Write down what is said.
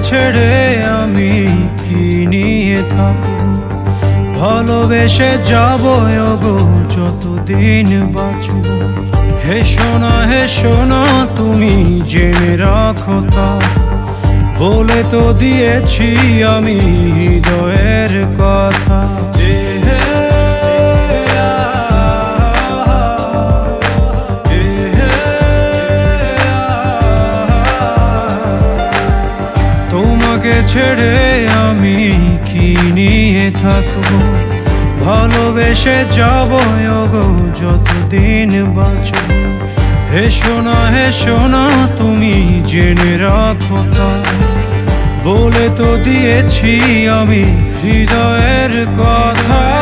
ছেড়ে আমি কি নিয়ে থাকবো, ভালোবেসে যাবো গো যতদিন বাঁচবো। হে সোনা তুমি জেনে রাখো তা, বলে তো দিয়েছি আমি হৃদয়ের কথা। তোমাকে ছেড়ে আমি কি নিয়ে থাকবো, ভালোবেসে যাবো গো যতদিন বাঁচবো। হে সোনা তুমি জেনে রাখো তা, বলে তো দিয়েছি আমি হৃদয়ের কথা।